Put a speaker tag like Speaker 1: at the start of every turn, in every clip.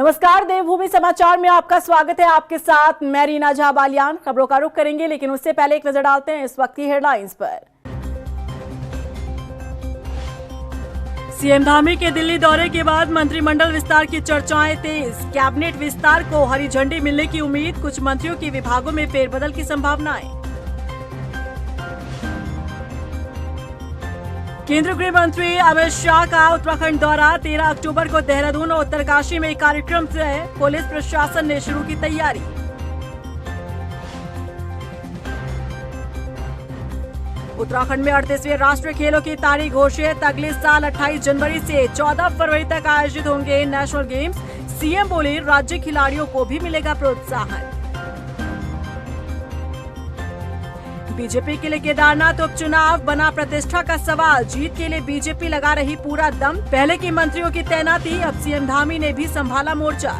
Speaker 1: नमस्कार, देवभूमि समाचार में आपका स्वागत है। आपके साथ मैं रीना झा बालियान। खबरों का रुख करेंगे, लेकिन उससे पहले एक नजर डालते हैं इस वक्त की हेडलाइंस पर। सीएम धामी के दिल्ली दौरे के बाद मंत्रिमंडल विस्तार की चर्चाएं तेज। कैबिनेट विस्तार को हरी झंडी मिलने की उम्मीद, कुछ मंत्रियों के विभागों में फेरबदल की संभावनाएं। केंद्रीय गृह मंत्री अमित शाह का उत्तराखंड दौरा, 13 अक्टूबर को देहरादून और उत्तरकाशी में कार्यक्रम से पुलिस प्रशासन ने शुरू की तैयारी। उत्तराखंड में 38वें राष्ट्रीय खेलों की तारीख घोषित, अगले साल 28 जनवरी से 14 फरवरी तक आयोजित होंगे नेशनल गेम्स। सीएम बोले, राज्य खिलाड़ियों को भी मिलेगा प्रोत्साहन। बीजेपी के लिए केदारनाथ उपचुनाव बना प्रतिष्ठा का सवाल, जीत के लिए बीजेपी लगा रही पूरा दम। पहले की मंत्रियों की तैनाती, अब सीएम धामी ने भी संभाला मोर्चा।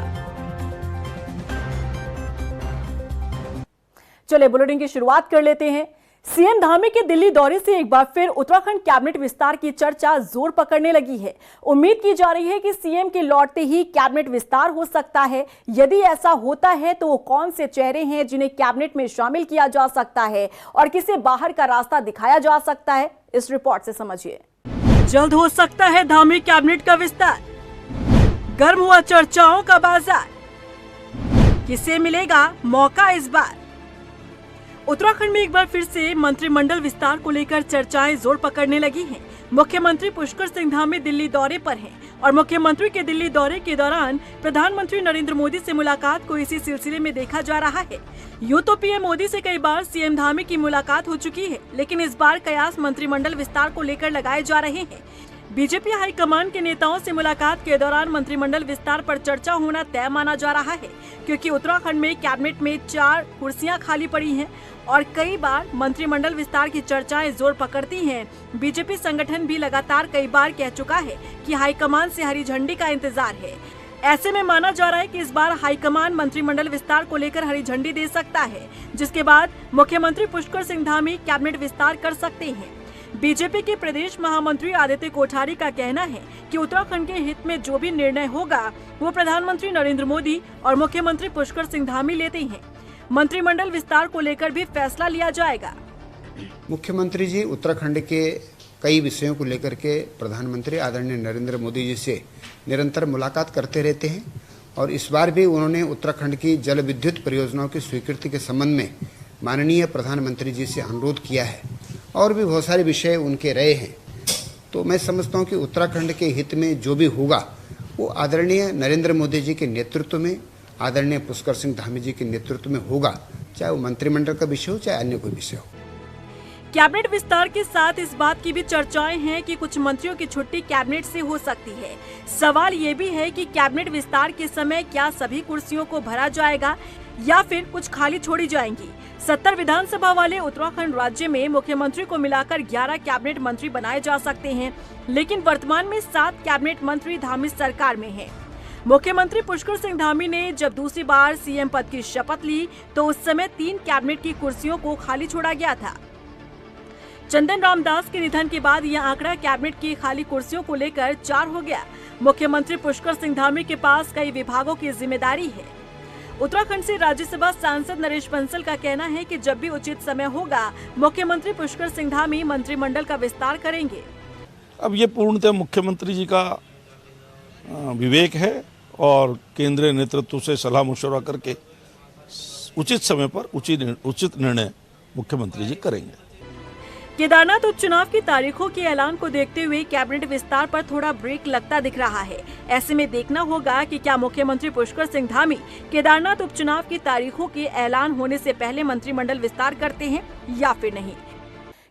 Speaker 1: चलिए बुलेटिन की शुरुआत कर लेते हैं। सीएम धामी के दिल्ली दौरे से एक बार फिर उत्तराखंड कैबिनेट विस्तार की चर्चा जोर पकड़ने लगी है। उम्मीद की जा रही है कि सीएम के लौटते ही कैबिनेट विस्तार हो सकता है। यदि ऐसा होता है तो वो कौन से चेहरे हैं जिन्हें कैबिनेट में शामिल किया जा सकता है और किसे बाहर का रास्ता दिखाया जा सकता है, इस रिपोर्ट से समझिए। जल्द हो सकता है धामी कैबिनेट का विस्तार, गर्म हुआ चर्चाओं का बाजार, किसे मिलेगा मौका इस बार। उत्तराखंड में एक बार फिर से मंत्रिमंडल विस्तार को लेकर चर्चाएं जोर पकड़ने लगी हैं। मुख्यमंत्री पुष्कर सिंह धामी दिल्ली दौरे पर हैं और मुख्यमंत्री के दिल्ली दौरे के दौरान प्रधानमंत्री नरेंद्र मोदी से मुलाकात को इसी सिलसिले में देखा जा रहा है। यूं तो पीएम मोदी से कई बार सीएम धामी की मुलाकात हो चुकी है, लेकिन इस बार कयास मंत्रिमंडल विस्तार को लेकर लगाए जा रहे हैं। बीजेपी हाईकमान के नेताओं से मुलाकात के दौरान मंत्रिमंडल विस्तार पर चर्चा होना तय माना जा रहा है, क्योंकि उत्तराखंड में कैबिनेट में 4 कुर्सियां खाली पड़ी हैं और कई बार मंत्रिमंडल विस्तार की चर्चाएं जोर पकड़ती हैं। बीजेपी संगठन भी लगातार कई बार कह चुका है कि हाईकमान से हरी झंडी का इंतजार है। ऐसे में माना जा रहा है कि इस बार हाईकमान मंत्रिमंडल विस्तार को लेकर हरी झंडी दे सकता है, जिसके बाद मुख्यमंत्री पुष्कर सिंह धामी कैबिनेट विस्तार कर सकते हैं। बीजेपी के प्रदेश महामंत्री आदित्य कोठारी का कहना है कि उत्तराखंड के हित में जो भी निर्णय होगा वो प्रधानमंत्री नरेंद्र मोदी और मुख्यमंत्री पुष्कर सिंह धामी लेते हैं। मंत्रिमंडल विस्तार को लेकर भी फैसला लिया जाएगा।
Speaker 2: मुख्यमंत्री जी उत्तराखंड के कई विषयों को लेकर के प्रधानमंत्री आदरणीय नरेंद्र मोदी जी से निरंतर मुलाकात करते रहते हैं और इस बार भी उन्होंने उत्तराखंड की जल विद्युत परियोजनाओं की स्वीकृति के संबंध में माननीय प्रधानमंत्री जी से अनुरोध किया है और भी बहुत सारे विषय उनके रहे हैं। तो मैं समझता हूँ कि उत्तराखंड के हित में जो भी होगा वो आदरणीय नरेंद्र मोदी जी के नेतृत्व में, आदरणीय पुष्कर सिंह धामी जी के नेतृत्व में होगा, चाहे वो मंत्रिमंडल का विषय हो चाहे अन्य कोई विषय हो।
Speaker 1: कैबिनेट विस्तार के साथ इस बात की भी चर्चाएं हैं कि कुछ मंत्रियों की छुट्टी कैबिनेट से हो सकती है। सवाल ये भी है कि कैबिनेट विस्तार के समय क्या सभी कुर्सियों को भरा जाएगा या फिर कुछ खाली छोड़ी जाएंगी। 70 विधानसभा वाले उत्तराखंड राज्य में मुख्यमंत्री को मिलाकर 11 कैबिनेट मंत्री बनाए जा सकते हैं, लेकिन वर्तमान में 7 कैबिनेट मंत्री धामी सरकार में हैं। मुख्यमंत्री पुष्कर सिंह धामी ने जब दूसरी बार सीएम पद की शपथ ली तो उस समय 3 कैबिनेट की कुर्सियों को खाली छोड़ा गया था। चंदन रामदास के निधन के बाद यह आंकड़ा कैबिनेट की खाली कुर्सियों को लेकर 4 हो गया। मुख्यमंत्री पुष्कर सिंह धामी के पास कई विभागों की जिम्मेदारी है। उत्तराखंड से राज्यसभा सांसद नरेश बंसल का कहना है कि जब भी उचित समय होगा मुख्यमंत्री पुष्कर सिंह धामी मंत्रिमंडल का विस्तार करेंगे।
Speaker 3: अब ये पूर्णतः मुख्यमंत्री जी का विवेक है और केंद्रीय नेतृत्व से सलाह मशवरा करके उचित समय पर उचित निर्णय मुख्यमंत्री जी करेंगे।
Speaker 1: केदारनाथ उपचुनाव की तारीखों के ऐलान को देखते हुए कैबिनेट विस्तार पर थोड़ा ब्रेक लगता दिख रहा है। ऐसे में देखना होगा कि क्या मुख्यमंत्री पुष्कर सिंह धामी केदारनाथ उपचुनाव की तारीखों के ऐलान होने से पहले मंत्रिमंडल विस्तार करते हैं या फिर नहीं।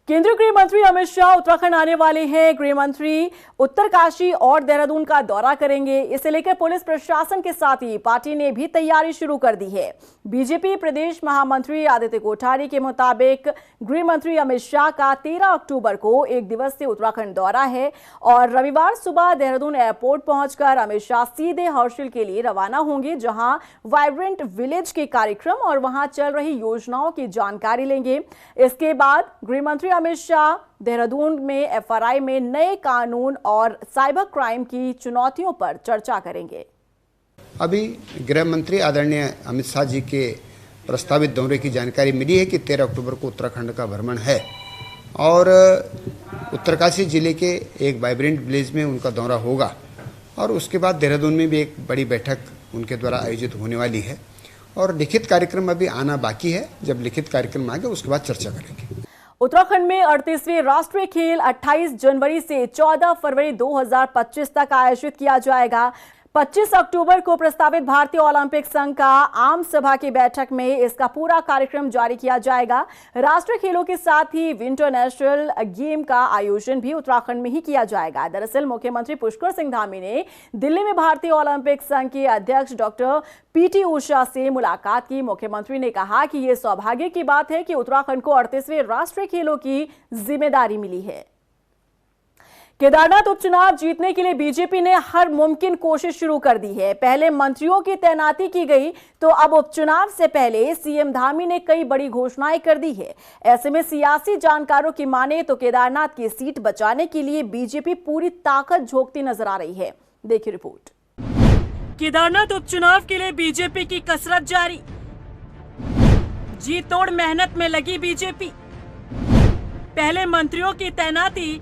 Speaker 1: केंद्रीय गृह मंत्री अमित शाह उत्तराखंड आने वाले हैं। गृह मंत्री उत्तरकाशी और देहरादून का दौरा करेंगे। इसे लेकर पुलिस प्रशासन के साथ ही पार्टी ने भी तैयारी शुरू कर दी है। बीजेपी प्रदेश महामंत्री आदित्य कोठारी के मुताबिक गृह मंत्री अमित शाह का 13 अक्टूबर को एक दिवसीय उत्तराखंड दौरा है और रविवार सुबह देहरादून एयरपोर्ट पहुंचकर अमित शाह सीधे हर्षिल के लिए रवाना होंगे, जहां वाइब्रेंट विलेज के कार्यक्रम और वहां चल रही योजनाओं की जानकारी लेंगे। इसके बाद गृह मंत्री अमित शाह देहरादून में एफआरआई में नए कानून और साइबर क्राइम की चुनौतियों पर चर्चा करेंगे।
Speaker 2: अभी गृह मंत्री आदरणीय अमित शाह जी के प्रस्तावित दौरे की जानकारी मिली है कि 13 अक्टूबर को उत्तराखंड का भ्रमण है और उत्तरकाशी जिले के एक वाइब्रेंट विलेज में उनका दौरा होगा और उसके बाद देहरादून में भी एक बड़ी बैठक उनके द्वारा आयोजित होने वाली है और लिखित कार्यक्रम अभी आना बाकी है। जब लिखित कार्यक्रम आ गया उसके बाद चर्चा करेंगे।
Speaker 1: उत्तराखंड में 38वें राष्ट्रीय खेल 28 जनवरी से 14 फरवरी 2025 तक आयोजित किया जाएगा। 25 अक्टूबर को प्रस्तावित भारतीय ओलंपिक संघ का आम सभा की बैठक में इसका पूरा कार्यक्रम जारी किया जाएगा। राष्ट्रीय खेलों के साथ ही विंटर नेशनल गेम का आयोजन भी उत्तराखंड में ही किया जाएगा। दरअसल मुख्यमंत्री पुष्कर सिंह धामी ने दिल्ली में भारतीय ओलंपिक संघ के अध्यक्ष डॉक्टर PT ऊषा से मुलाकात की। मुख्यमंत्री ने कहा कि यह सौभाग्य की बात है कि उत्तराखंड को 38वें राष्ट्रीय खेलों की जिम्मेदारी मिली है। केदारनाथ उपचुनाव जीतने के लिए बीजेपी ने हर मुमकिन कोशिश शुरू कर दी है। पहले मंत्रियों की तैनाती की गई तो अब उपचुनाव से पहले सीएम धामी ने कई बड़ी घोषणाएं कर दी है। ऐसे में सियासी जानकारों की माने तो केदारनाथ की सीट बचाने के लिए बीजेपी पूरी ताकत झोंकती नजर आ रही है। देखिए रिपोर्ट। केदारनाथ उपचुनाव के लिए बीजेपी की कसरत जारी, जी तोड़ मेहनत में लगी बीजेपी। पहले मंत्रियों की तैनाती,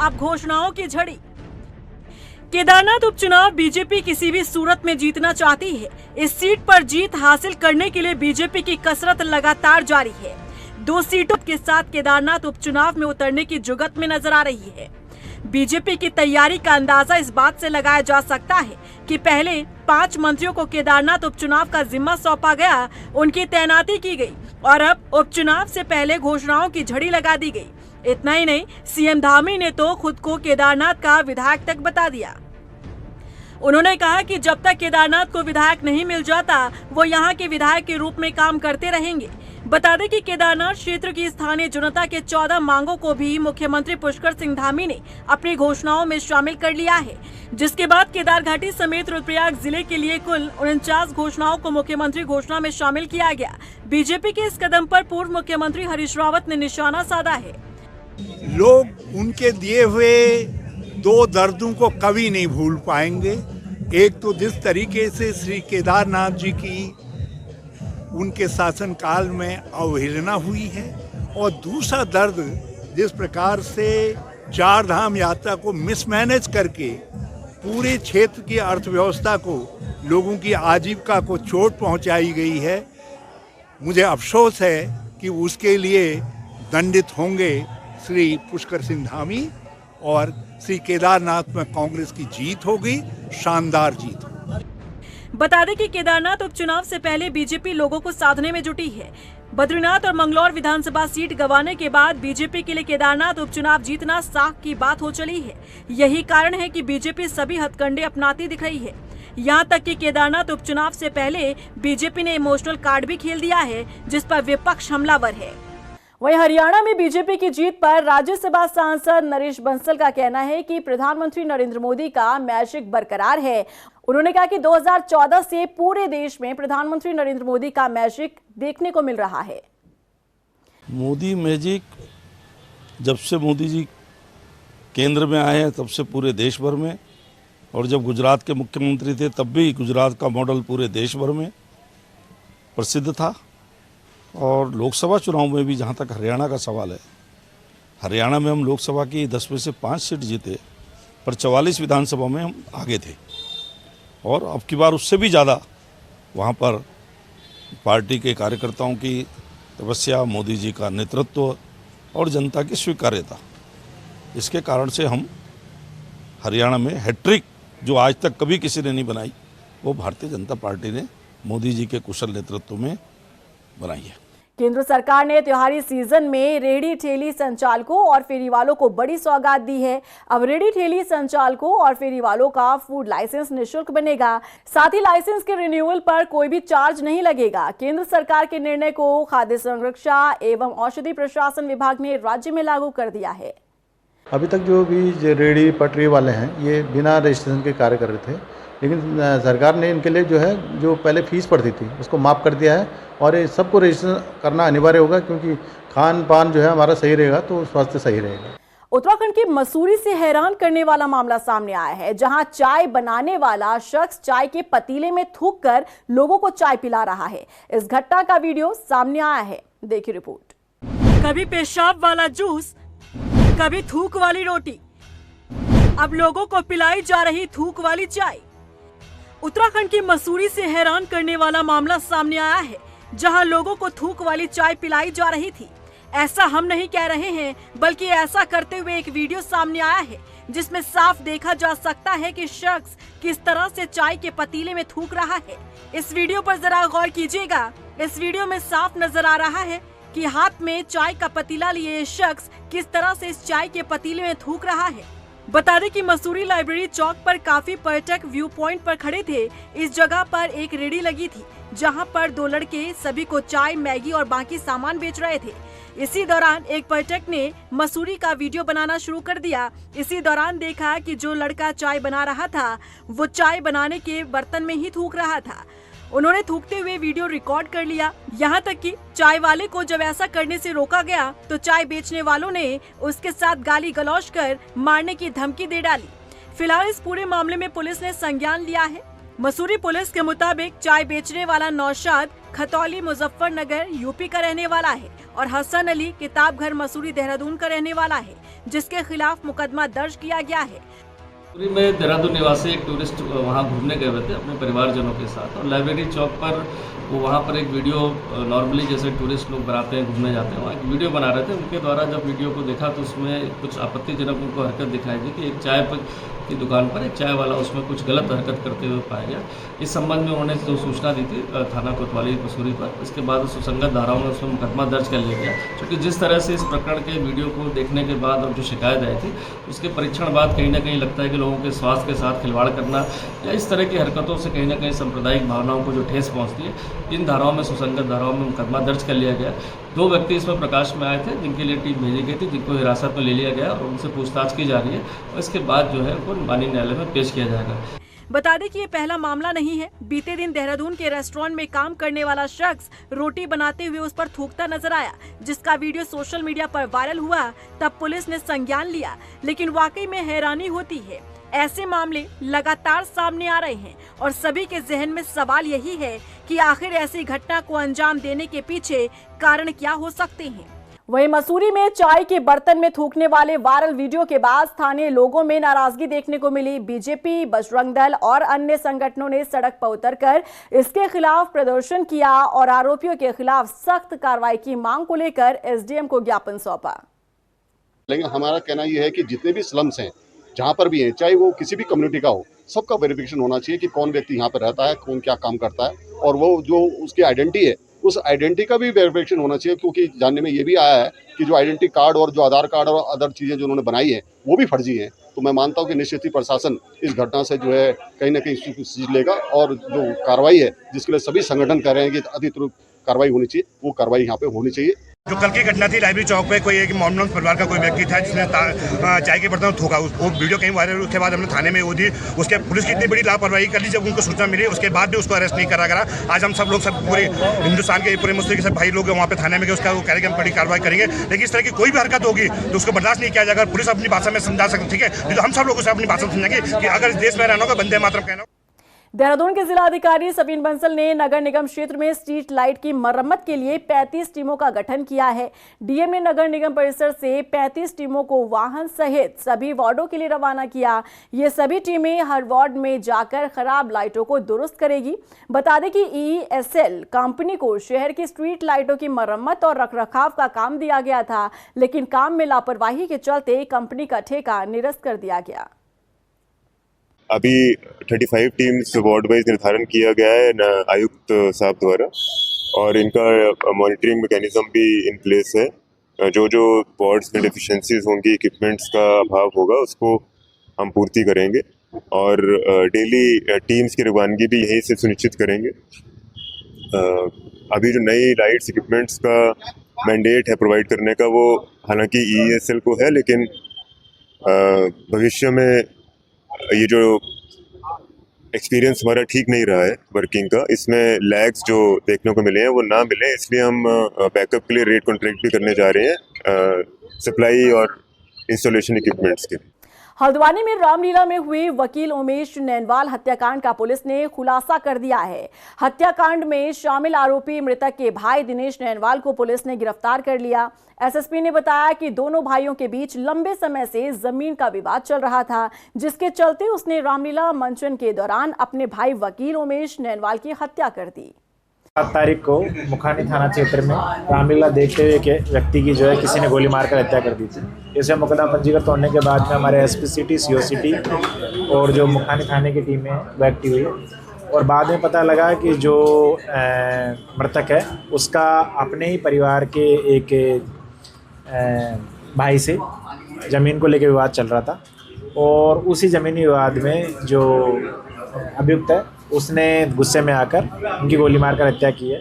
Speaker 1: अब घोषणाओं की झड़ी। केदारनाथ उपचुनाव बीजेपी किसी भी सूरत में जीतना चाहती है। इस सीट पर जीत हासिल करने के लिए बीजेपी की कसरत लगातार जारी है। 2 सीटों के साथ केदारनाथ उपचुनाव में उतरने की जुगत में नजर आ रही है। बीजेपी की तैयारी का अंदाजा इस बात से लगाया जा सकता है कि पहले 5 मंत्रियों को केदारनाथ उपचुनाव का जिम्मा सौंपा गया, उनकी तैनाती की गई और अब उपचुनाव से पहले घोषणाओं की झड़ी लगा दी गई। इतना ही नहीं, सीएम धामी ने तो खुद को केदारनाथ का विधायक तक बता दिया। उन्होंने कहा कि जब तक केदारनाथ को विधायक नहीं मिल जाता वो यहाँ के विधायक के रूप में काम करते रहेंगे। बता दें कि केदारनाथ क्षेत्र की स्थानीय जनता के 14 मांगों को भी मुख्यमंत्री पुष्कर सिंह धामी ने अपनी घोषणाओं में शामिल कर लिया है, जिसके बाद केदार घाटी समेत रुद्रप्रयाग जिले के लिए कुल 49 घोषणाओं को मुख्यमंत्री घोषणा में शामिल किया गया। बीजेपी के इस कदम पर पूर्व मुख्यमंत्री हरीश रावत ने निशाना साधा है।
Speaker 4: लोग उनके दिए हुए 2 दर्दों को कभी नहीं भूल पाएंगे। एक तो जिस तरीके से श्री केदारनाथ जी की उनके शासनकाल में अवहेलना हुई है और दूसरा दर्द जिस प्रकार से 4 धाम यात्रा को मिसमैनेज करके पूरे क्षेत्र की अर्थव्यवस्था को, लोगों की आजीविका को चोट पहुंचाई गई है। मुझे अफसोस है कि उसके लिए दंडित होंगे श्री पुष्कर सिंह धामी और श्री केदारनाथ में कांग्रेस की जीत होगी, शानदार जीत।
Speaker 1: बता दें कि केदारनाथ उपचुनाव से पहले बीजेपी लोगों को साधने में जुटी है। बद्रीनाथ और मंगलौर विधानसभा सीट गंवाने के बाद बीजेपी के लिए केदारनाथ उपचुनाव जीतना साख की बात हो चली है। यही कारण है कि बीजेपी सभी हथकंडे अपनाती दिख रही है। यहाँ तक कि केदारनाथ उपचुनाव से पहले बीजेपी ने इमोशनल कार्ड भी खेल दिया है, जिस पर विपक्ष हमलावर है। वहीं हरियाणा में बीजेपी की जीत पर राज्यसभा सांसद नरेश बंसल का कहना है कि प्रधानमंत्री नरेंद्र मोदी का मैजिक बरकरार है। उन्होंने कहा कि 2014 से पूरे देश में प्रधानमंत्री नरेंद्र मोदी का मैजिक देखने को मिल रहा है।
Speaker 3: मोदी मैजिक जब से मोदी जी केंद्र में आए हैं तब से पूरे देश भर में, और जब गुजरात के मुख्यमंत्री थे तब भी गुजरात का मॉडल पूरे देश भर में प्रसिद्ध था। और लोकसभा चुनाव में भी जहाँ तक हरियाणा का सवाल है, हरियाणा में हम लोकसभा की 10 में से 5 सीट जीते, पर 44 विधानसभा में हम आगे थे और अब की बार उससे भी ज़्यादा वहाँ पर पार्टी के कार्यकर्ताओं की तपस्या, मोदी जी का नेतृत्व और जनता की स्वीकार्यता, इसके कारण से हम हरियाणा में हैट्रिक जो आज तक कभी किसी ने नहीं बनाई, वो भारतीय जनता पार्टी ने मोदी जी के कुशल नेतृत्व में बनाई है।
Speaker 1: केंद्र सरकार ने त्योहारी सीजन में रेहड़ी ठेली संचालकों और फेरी वालों को बड़ी सौगात दी है। अब रेहड़ी ठेली संचालकों और फेरी वालों का फूड लाइसेंस निःशुल्क बनेगा। साथ ही लाइसेंस के रिन्यूअल पर कोई भी चार्ज नहीं लगेगा। केंद्र सरकार के निर्णय को खाद्य संरक्षा एवं औषधि प्रशासन विभाग ने राज्य में लागू कर दिया है।
Speaker 5: अभी तक जो भी रेहड़ी पटरी वाले हैं ये बिना रजिस्ट्रेशन के कार्य कर रहे थे, लेकिन सरकार ने इनके लिए जो है जो पहले फीस पड़ती थी उसको माफ़ कर दिया है और ये सबको रजिस्ट्रेशन करना अनिवार्य होगा, क्योंकि खान पान जो है हमारा सही रहेगा तो स्वास्थ्य सही रहेगा।
Speaker 1: उत्तराखंड की मसूरी से हैरान करने वाला मामला सामने आया है, जहां चाय बनाने वाला शख्स चाय के पतीले में थूककर लोगों को चाय पिला रहा है। इस घटना का वीडियो सामने आया है, देखिए रिपोर्ट। कभी पेशाब वाला जूस, कभी थूक वाली रोटी, अब लोगों को पिलाई जा रही थूक वाली चाय। उत्तराखंड की मसूरी से हैरान करने वाला मामला सामने आया है, जहां लोगों को थूक वाली चाय पिलाई जा रही थी। ऐसा हम नहीं कह रहे हैं, बल्कि ऐसा करते हुए एक वीडियो सामने आया है, जिसमें साफ देखा जा सकता है कि शख्स किस तरह से चाय के पतीले में थूक रहा है। इस वीडियो पर जरा गौर कीजिएगा। इस वीडियो में साफ नजर आ रहा है कि हाथ में चाय का पतीला लिए ये शख्स किस तरह से इस चाय के पतीले में थूक रहा है। बता दें कि मसूरी लाइब्रेरी चौक पर काफी पर्यटक व्यू पॉइंट पर खड़े थे। इस जगह पर एक रेहड़ी लगी थी, जहां पर दो लड़के सभी को चाय, मैगी और बाकी सामान बेच रहे थे। इसी दौरान एक पर्यटक ने मसूरी का वीडियो बनाना शुरू कर दिया। इसी दौरान देखा कि जो लड़का चाय बना रहा था, वो चाय बनाने के बर्तन में ही थूक रहा था। उन्होंने थूकते हुए वीडियो रिकॉर्ड कर लिया। यहाँ तक कि चाय वाले को जब ऐसा करने से रोका गया, तो चाय बेचने वालों ने उसके साथ गाली गलौज कर मारने की धमकी दे डाली। फिलहाल इस पूरे मामले में पुलिस ने संज्ञान लिया है। मसूरी पुलिस के मुताबिक चाय बेचने वाला नौशाद खतौली मुजफ्फरनगर यूपी का रहने वाला है और हसन अली किताब घर मसूरी देहरादून का रहने वाला है, जिसके खिलाफ मुकदमा दर्ज किया गया है।
Speaker 6: मसूरी में देहरादून निवासी एक टूरिस्ट वहाँ घूमने गए हुए थे अपने परिवारजनों के साथ, और लाइब्रेरी चौक पर वो वहाँ पर एक वीडियो नॉर्मली जैसे टूरिस्ट लोग बनाते हैं, घूमने जाते हैं, वहाँ एक वीडियो बना रहे थे। उनके द्वारा जब वीडियो को देखा तो उसमें कुछ आपत्तिजनक उनको हरकत दिखाई दी कि एक चाय की दुकान पर एक चाय वाला उसमें कुछ गलत हरकत करते हुए पाया गया। इस संबंध में उन्होंने जो सूचना दी थी थाना कोतवाली मसूरी पर, इसके बाद सुसंगत धाराओं में उसमें मुकदमा दर्ज कर लिया गया। क्योंकि जिस तरह से इस प्रकरण के वीडियो को देखने के बाद और जो शिकायत आई थी, उसके परीक्षण बाद कहीं ना कहीं लगता है कि लोगों के स्वास्थ्य के साथ खिलवाड़ करना या इस तरह की हरकतों से कहीं ना कहीं सांप्रदायिक भावनाओं को जो ठेस पहुँचती है, इन धाराओं में सुसंगत धाराओं में मुकदमा दर्ज कर लिया गया। 2 व्यक्ति इसमें प्रकाश में आए थे, जिनके लिए टीम भेजी गई थी, जिनको हिरासत में ले लिया गया और उनसे पूछताछ की जा रही है और इसके बाद जो है उनको माननीय न्यायालय में पेश किया जाएगा।
Speaker 1: बता दें कि ये पहला मामला नहीं है। बीते दिन देहरादून के रेस्टोरेंट में काम करने वाला शख्स रोटी बनाते हुए उस पर थूकता नजर आया, जिसका वीडियो सोशल मीडिया पर वायरल हुआ। तब पुलिस ने संज्ञान लिया, लेकिन वाकई में हैरानी होती है। ऐसे मामले लगातार सामने आ रहे हैं और सभी के जहन में सवाल यही है कि आखिर ऐसी घटना को अंजाम देने के पीछे कारण क्या हो सकते हैं। वहीं मसूरी में चाय के बर्तन में थूकने वाले वायरल वीडियो के बाद स्थानीय लोगों में नाराजगी देखने को मिली। बीजेपी, बजरंग दल और अन्य संगठनों ने सड़क पर उतरकर इसके खिलाफ प्रदर्शन किया और आरोपियों के खिलाफ सख्त कार्रवाई की मांग को लेकर एसडीएम को ज्ञापन सौंपा।
Speaker 7: लेकिन हमारा कहना यह है कि जितने भी स्लम्स हैं, जहाँ पर भी हैं, चाहे वो किसी भी कम्युनिटी का हो, सबका वेरिफिकेशन होना चाहिए कि कौन व्यक्ति यहाँ पर रहता है, कौन क्या काम करता है, और वो जो उसकी आइडेंटिटी है, उस आइडेंटिटी का भी वेरिफिकेशन होना चाहिए। क्योंकि जानने में ये भी आया है कि जो आइडेंटिटी कार्ड और जो आधार कार्ड और अदर चीज़ें जो उन्होंने बनाई हैं, वो भी फर्जी हैं। तो मैं मानता हूँ कि निश्चित ही प्रशासन इस घटना से जो है कहीं ना कहीं सीख लेगा, और जो कार्रवाई है, जिसके लिए सभी संगठन कह रहे हैं कि अति तुरंत कार्रवाई होनी चाहिए, वो कार्रवाई यहाँ पे होनी चाहिए।
Speaker 8: जो कल की घटना थी लाइब्रेरी चौक पे, कोई एक मोहम्मद परिवार का कोई व्यक्ति था जिसने चाय के बर्तन थूका, वो वीडियो कहीं वायरल हुई। उसके बाद हमने थाने में वो दी, उसके पुलिस की इतनी बड़ी लापरवाही कर ली। जब उनको सूचना मिली, उसके बाद भी उसको अरेस्ट नहीं करा गया। आज हम सब लोग, सब पूरे हिंदुस्तान के पूरे मुस्लिम के सब भाई लोग वहाँ पे थाने में गए, उसका वो कह रहे कि हम बड़ी कार्रवाई करेंगे। लेकिन इस तरह की कोई भी हरकत होगी तो उसको बर्दाश्त नहीं किया जाएगा। पुलिस अपनी भाषा में समझा सकती, ठीक है, तो हम सब लोग उसे अपनी भाषा में समझेंगे कि अगर इस देश में रहना होगा, वंदे मातरम कहना।
Speaker 1: देहरादून के जिलाधिकारी सविन बंसल ने नगर निगम क्षेत्र में स्ट्रीट लाइट की मरम्मत के लिए 35 टीमों का गठन किया है। डीएम ने नगर निगम परिसर से 35 टीमों को वाहन सहित सभी वार्डों के लिए रवाना किया। ये सभी टीमें हर वार्ड में जाकर खराब लाइटों को दुरुस्त करेगी। बता दें कि EESL कंपनी को शहर की स्ट्रीट लाइटों की मरम्मत और रखरखाव का काम दिया गया था, लेकिन काम में लापरवाही के चलते कंपनी का ठेका निरस्त कर दिया गया।
Speaker 9: अभी 35 टीम्स वार्ड वाइज निर्धारण किया गया है आयुक्त साहब द्वारा, और इनका मॉनिटरिंग मैकेनिज्म भी इन प्लेस है। जो वार्ड्स में डिफिशिएंसीज होंगी, इक्विपमेंट्स का अभाव होगा, उसको हम पूर्ति करेंगे और डेली टीम्स की रवानगी भी यहीं से सुनिश्चित करेंगे। अभी जो नई लाइट्स इक्विपमेंट्स का मैंडेट है प्रोवाइड करने का, वो हालांकि EESL को है, लेकिन भविष्य में ये जो एक्सपीरियंस हमारा ठीक नहीं रहा है वर्किंग का, इसमें लैग्स जो देखने को मिले हैं वो ना मिले, इसलिए हम बैकअप के लिए रेट कॉन्ट्रैक्ट भी करने जा रहे हैं। सप्लाई और इंस्टॉलेशन इक्विपमेंट्स के लिए।
Speaker 1: हल्द्वानी में रामलीला में हुए वकील उमेश नैनवाल हत्याकांड का पुलिस ने खुलासा कर दिया है। हत्याकांड में शामिल आरोपी मृतक के भाई दिनेश नैनवाल को पुलिस ने गिरफ्तार कर लिया। एसएसपी ने बताया कि दोनों भाइयों के बीच लंबे समय से जमीन का विवाद चल रहा था, जिसके चलते उसने रामलीला मंचन के दौरान अपने भाई वकील उमेश नैनवाल की हत्या कर दी।
Speaker 10: 7 तारीख को मुखानी थाना क्षेत्र में रामलीला देखते हुए के व्यक्ति की जो है किसी ने गोली मारकर हत्या कर दी थी। इसे मुकदमा पंजीकृत होने के बाद में हमारे एसपी सिटी, सीओ सिटी और जो मुखानी थाने की टीम है वो एक्टिव हुई और बाद में पता लगा कि जो मृतक है उसका अपने ही परिवार के एक भाई से ज़मीन को लेकर विवाद चल रहा था और उसी ज़मीनी विवाद में जो अभियुक्त है उसने गुस्से में आकर उनकी गोली मारकर हत्या की है।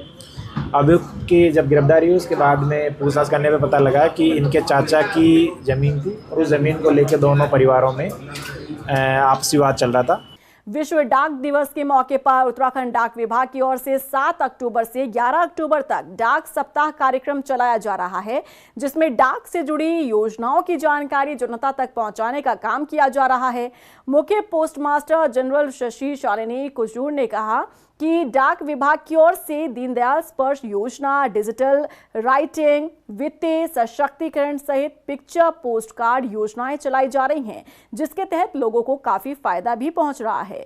Speaker 10: अभियुक्त की जब गिरफ्तारी हुई उसके बाद में पूछताछ करने पर पता लगा कि इनके चाचा की ज़मीन थी और उस ज़मीन को लेकर दोनों परिवारों में आपसी विवाद चल रहा था।
Speaker 1: विश्व डाक दिवस के मौके पर उत्तराखंड डाक विभाग की ओर से 7 अक्टूबर से 11 अक्टूबर तक डाक सप्ताह कार्यक्रम चलाया जा रहा है, जिसमें डाक से जुड़ी योजनाओं की जानकारी जनता तक पहुंचाने का काम किया जा रहा है। मुख्य पोस्टमास्टर जनरल शशि शालिनी कुजूर ने कहा कि डाक विभाग की ओर से दीनदयाल स्पर्श योजना, डिजिटल राइटिंग, वित्तीय सशक्तिकरण सहित पिक्चर पोस्ट कार्ड योजनाएं चलाई जा रही हैं, जिसके तहत लोगों को काफी फायदा भी पहुंच रहा है।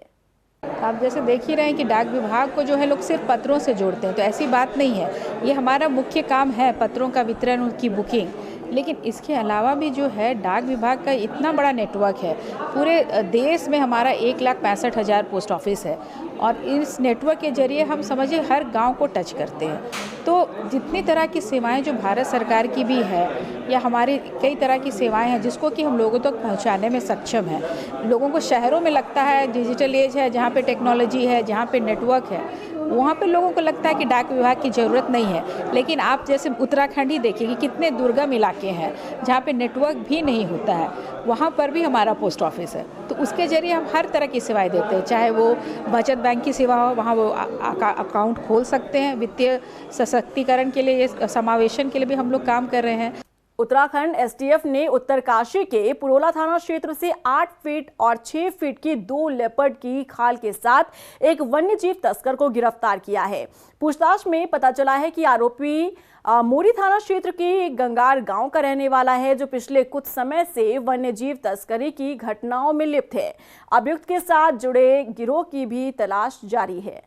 Speaker 11: आप जैसे देख ही रहे हैं कि डाक विभाग को जो है लोग सिर्फ पत्रों से जोड़ते हैं, तो ऐसी बात नहीं है। ये हमारा मुख्य काम है पत्रों का वितरण, उनकी बुकिंग, लेकिन इसके अलावा भी जो है डाक विभाग का इतना बड़ा नेटवर्क है। पूरे देश में हमारा 1,65,000 पोस्ट ऑफिस है और इस नेटवर्क के जरिए हम समझिए हर गांव को टच करते हैं। तो जितनी तरह की सेवाएं जो भारत सरकार की भी है या हमारी कई तरह की सेवाएं हैं जिसको कि हम लोगों तक पहुंचाने में सक्षम हैं। लोगों को शहरों में लगता है डिजिटल एज है, जहाँ पे टेक्नोलॉजी है, जहाँ पे नेटवर्क है, वहाँ पे लोगों को लगता है कि डाक विभाग की ज़रूरत नहीं है। लेकिन आप जैसे उत्तराखंड ही देखिए कि कितने दुर्गम इलाके हैं जहाँ पे नेटवर्क भी नहीं होता है, वहाँ पर भी हमारा पोस्ट ऑफिस है। तो उसके जरिए हम हर तरह की सेवाएं देते हैं, चाहे वो बचत बैंक की सेवा हो, वहाँ वो अकाउंट खोल सकते हैं। वित्तीय सशक्तिकरण के लिए, समावेशन के लिए भी हम लोग काम कर रहे हैं।
Speaker 1: उत्तराखंड एसटीएफ ने उत्तरकाशी के पुरोला थाना क्षेत्र से 8 फीट और 6 फीट की 2 लेपर्ड की खाल के साथ एक वन्यजीव तस्कर को गिरफ्तार किया है। पूछताछ में पता चला है कि आरोपी मोरी थाना क्षेत्र के गंगार गांव का रहने वाला है, जो पिछले कुछ समय से वन्यजीव तस्करी की घटनाओं में लिप्त है। अभियुक्त के साथ जुड़े गिरोह की भी तलाश जारी है।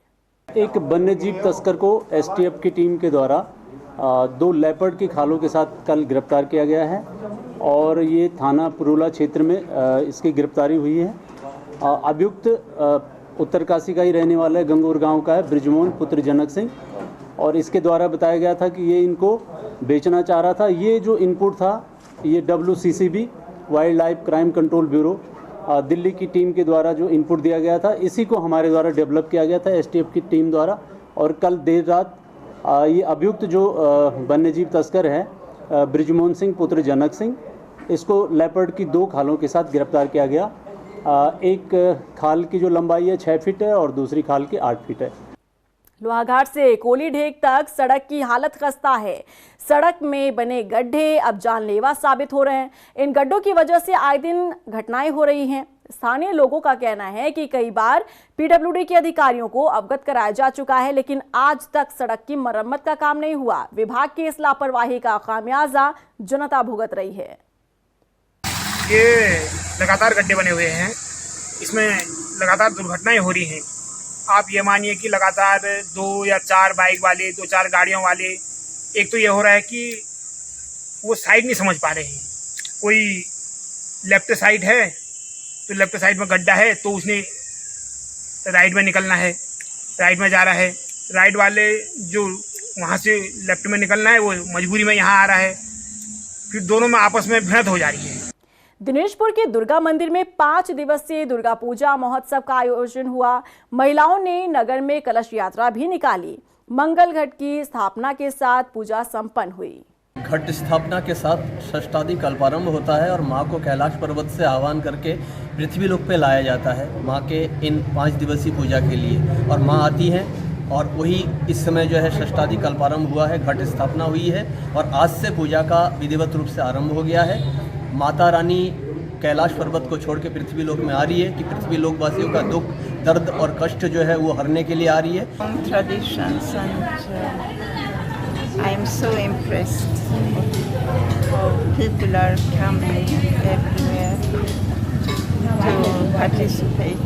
Speaker 12: एक वन्यजीव तस्कर को एसटीएफ की टीम के द्वारा 2 लेपर्ड की खालों के साथ कल गिरफ्तार किया गया है और ये थाना पुरोला क्षेत्र में इसकी गिरफ्तारी हुई है। अभियुक्त उत्तरकाशी का ही रहने वाला है, गंगौर गांव का है, ब्रिजमोहन पुत्र जनक सिंह, और इसके द्वारा बताया गया था कि ये इनको बेचना चाह रहा था। ये जो इनपुट था ये WCCB wild life crime control bureau Delhi की टीम के द्वारा जो इनपुट दिया गया था, इसी को हमारे द्वारा डेवलप किया गया था एसटीएफ की टीम द्वारा। और कल देर रात ये अभियुक्त जो वन्यजीव तस्कर है ब्रिजमोहन सिंह पुत्र जनक सिंह, इसको लेपर्ड की 2 खालों के साथ गिरफ्तार किया गया। एक खाल की जो लंबाई है 6 फीट है और दूसरी खाल की 8 फीट है।
Speaker 1: लोहाघाट से कोलीढेक तक सड़क की हालत खस्ता है। सड़क में बने गड्ढे अब जानलेवा साबित हो रहे हैं। इन गड्ढों की वजह से आए दिन घटनाएं हो रही हैं। स्थानीय लोगों का कहना है कि कई बार पीडब्ल्यूडी के अधिकारियों को अवगत कराया जा चुका है, लेकिन आज तक सड़क की मरम्मत का काम नहीं हुआ। विभाग की इस लापरवाही का खामियाजा जनता भुगत रही है।
Speaker 13: ये लगातार गड्ढे बने हुए हैं, इसमें लगातार दुर्घटनाएं हो रही हैं। आप ये मानिए कि लगातार 2 या 4 बाइक वाले, 2-4 गाड़ियों वाले, एक तो ये हो रहा है कि वो साइड नहीं समझ पा रहे हैं। कोई लेफ्ट साइड है तो लेफ्ट साइड में गड्ढा है तो उसने राइट में निकलना है, राइट में जा रहा है। राइट वाले जो वहाँ से लेफ्ट में निकलना है वो मजबूरी में यहाँ आ रहा है, फिर दोनों में आपस में भिड़ंत हो जा रही है।
Speaker 1: दिनेशपुर के दुर्गा मंदिर में 5 दिवसीय दुर्गा पूजा महोत्सव का आयोजन हुआ। महिलाओं ने नगर में कलश यात्रा भी निकाली। मंगल घट की स्थापना के साथ पूजा संपन्न हुई।
Speaker 14: घट स्थापना के साथ षष्ठादि कल्पारंभ होता है और माँ को कैलाश पर्वत से आह्वान करके पृथ्वी लोक पे लाया जाता है माँ के इन 5 दिवसीय पूजा के लिए। और माँ आती हैं और वही इस समय जो है षष्ठादि कल्पारंभ हुआ है, घट स्थापना हुई है और आज से पूजा का विधिवत रूप से आरंभ हो गया है। माता रानी कैलाश पर्वत को छोड़ के पृथ्वी लोक में आ रही है, कि पृथ्वी लोक वासियों का दुख, दर्द और कष्ट जो है वो हरने के लिए आ रही है।
Speaker 15: Traditions and I am so impressed. People are coming everywhere to participate.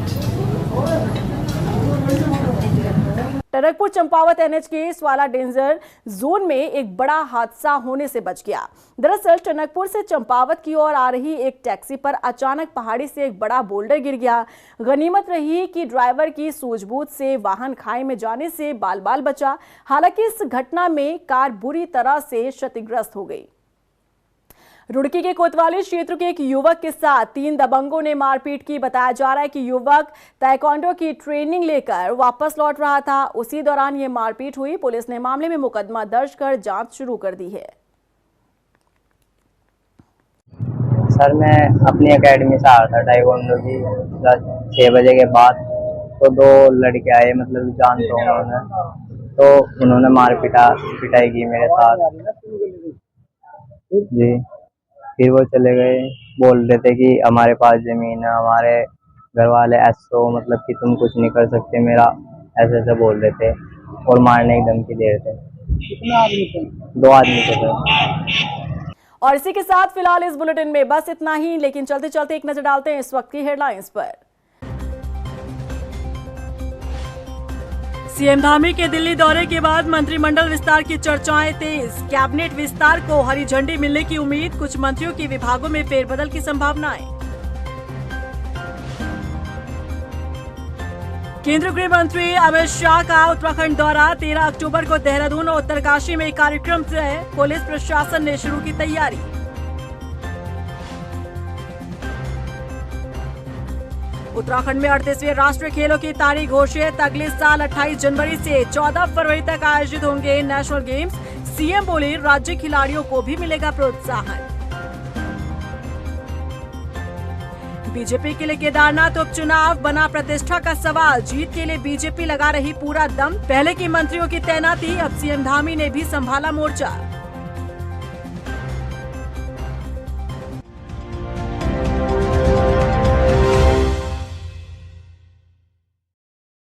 Speaker 1: Tanakpur Champawat NH के स्वाला डेंजर जोन में एक बड़ा हादसा होने से बच गया। दरअसल टनकपुर से चंपावत की ओर आ रही एक टैक्सी पर अचानक पहाड़ी से एक बड़ा बोल्डर गिर गया। गनीमत रही कि ड्राइवर की सूझबूझ से वाहन खाई में जाने से बाल बाल बचा। हालांकि इस घटना में कार बुरी तरह से क्षतिग्रस्त हो गई। रुड़की के कोतवाली क्षेत्र के एक युवक के साथ 3 दबंगों ने मारपीट की। बताया जा रहा है कि युवक ताइक्वांडो की ट्रेनिंग लेकर वापस लौट रहा था। उसी दौरान ये मारपीट हुई। पुलिस ने मामले में मुकदमा दर्ज कर जांच शुरू कर दी है।
Speaker 16: सर, मैं अपनी एकेडमी से आ रहा था ताइक्वांडो की 6 बजे के बाद, तो 2 लड़के आए, मतलब जानते हो उन्होंने, तो उन्होंने पिटाई की मेरे साथ जी। फिर वो चले गए, बोल रहे थे कि हमारे पास ज़मीन है, हमारे घर वाले ऐसो, मतलब कि तुम कुछ नहीं कर सकते मेरा, ऐसे बोल रहे थे और मारने की धमकी दे रहे थे। कितने आदमी थे? 2 आदमी थे।
Speaker 1: और इसी के साथ फिलहाल इस बुलेटिन में बस इतना ही, लेकिन चलते चलते एक नजर डालते हैं इस वक्त की हेडलाइंस पर। सीएम धामी के दिल्ली दौरे के बाद मंत्रिमंडल विस्तार की चर्चाएं तेज। कैबिनेट विस्तार को हरी झंडी मिलने की उम्मीद। कुछ मंत्रियों के विभागों में फेरबदल की संभावनाएं। केंद्रीय गृह मंत्री अमित शाह का उत्तराखंड दौरा। 13 अक्टूबर को देहरादून और उत्तरकाशी में कार्यक्रम से पुलिस प्रशासन ने शुरू की तैयारी। उत्तराखंड में 38वें राष्ट्रीय खेलों की तारीख घोषित। अगले साल 28 जनवरी से 14 फरवरी तक आयोजित होंगे नेशनल गेम्स। सीएम बोले राज्य खिलाड़ियों को भी मिलेगा प्रोत्साहन। बीजेपी के लिए केदारनाथ उपचुनाव बना प्रतिष्ठा का सवाल। जीत के लिए बीजेपी लगा रही पूरा दम। पहले की मंत्रियों की तैनाती, अब सीएम धामी ने भी संभाला मोर्चा।